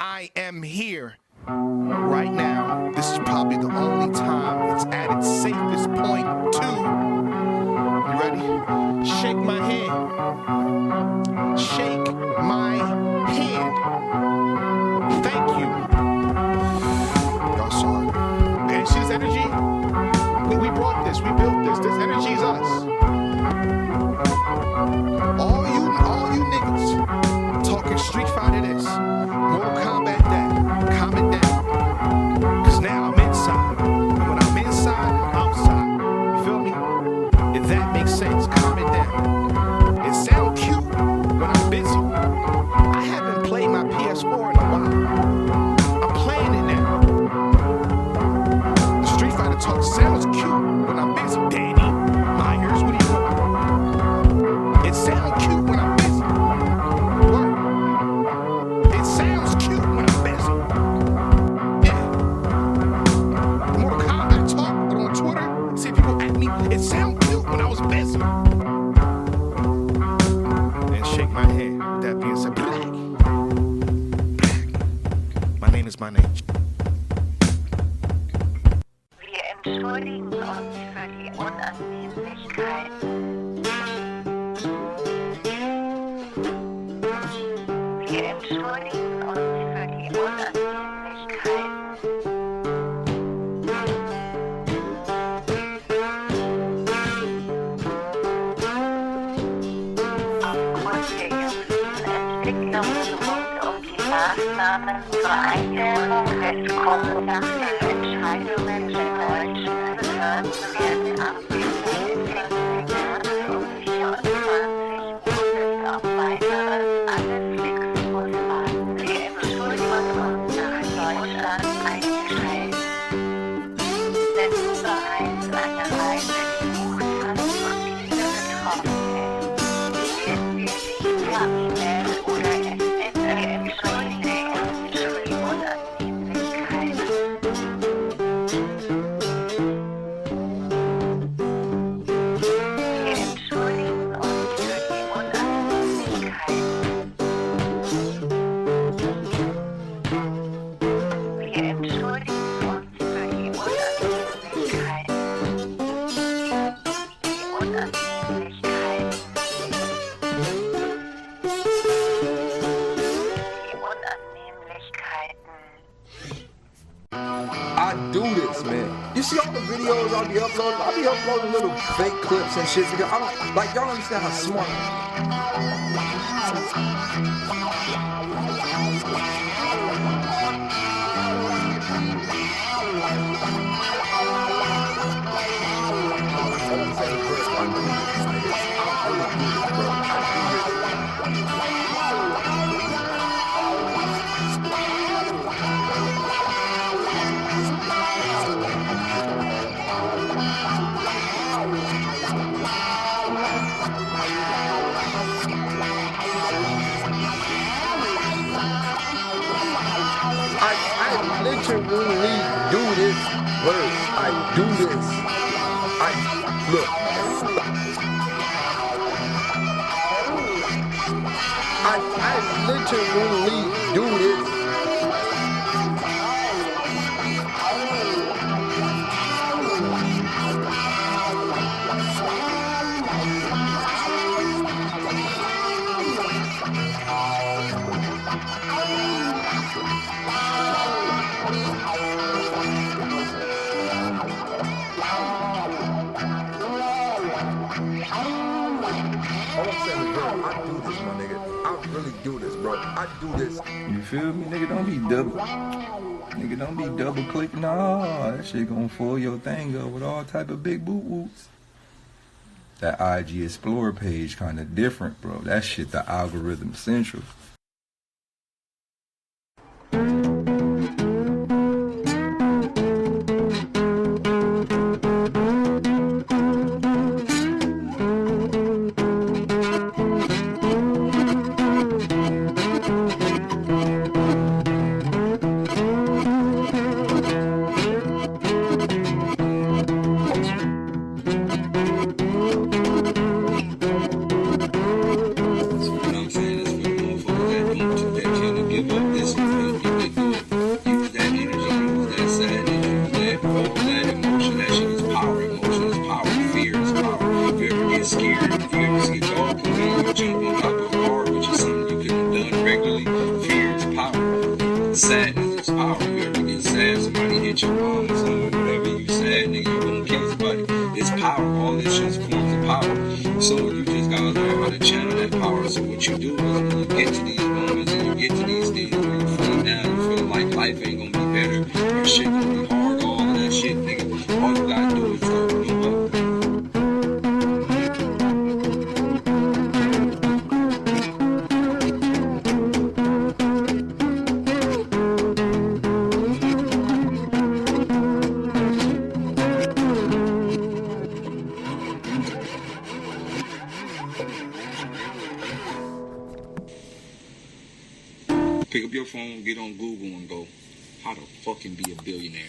I am here right now. This is probably the only time it's at its safest point too. You ready? Shake my hand. Shake my hand. Thank you. Y'all saw it. Okay, see this energy? We brought this. We built this. This energy is us. All you niggas talking Street Fighter this, Mortal Kombat that, calm it down. Cause now I'm inside. And when I'm inside, I'm outside. You feel me? If that makes sense, calm it down. It sounds cute when I'm busy. I haven't played my PS4 in a while. I'm playing it now. The Street Fighter talk sounds cute when I'm busy. Danny Myers, what are you doing? It sounds cute when I'm busy. What? It sounds cute when I'm busy. Yeah. Mortal Kombat talk, but on Twitter, see people at me. It sounds cute when I was busy. And shake my hand. With that being said, black. My name is my name. Wir entschuldigen uns für die Unannehmlichkeiten. Wir entschuldigen uns für die Unannehmlichkeiten. Aufgrund der jüngsten Entwicklungen rund die Maßnahmen zur Eindämmung des kommunalen Entscheidungen der deutschen Behörden werden ab dem 24 Bund auf weiteres alle Flixbusfahrten der Entschuldigung nach Deutschland eingestellt. Wenn du bereits eine Reise gebucht hast und diese betroffen ist, werden wir dich per E-Mail oder SMS entschuldigen für die Unannehmlichkeiten. Wir entschuldigen uns für die Unannehmlichkeiten. Wir entschuldigen uns für die Unannehmlichkeiten. Die Unannehmlichkeiten. Die Unannehmlichkeiten. I do this, man. You see all the videos I be uploading? I be uploading little fake clips and shit because I don't, like, y'all understand how smart I literally do this verse. I do this. Look. I literally do this. All I'm saying is, bro, I do this, my nigga. I really do this, bro. I do this. You feel me? Nigga, don't be double clicking. No, that shit gonna fool your thing up with all type of big boot woots. That IG Explorer page kinda different, bro. That shit the algorithm central. That's what I'm saying. That's what motherfuckers Sadness is power. You ever get sad, somebody hit your mom or something, whatever, you sad, nigga, you gonna kill somebody. It's power. All this shit's forms of power. So you just gotta learn how to channel that power. So what you do is when you get to these moments and you get to these things where you feel down, you feel like life ain't gonna be better, your shit gonna be hard, all of that shit, nigga. All you gotta do is start, you know what? Pick up your phone, get on Google and go, how to fucking be a billionaire.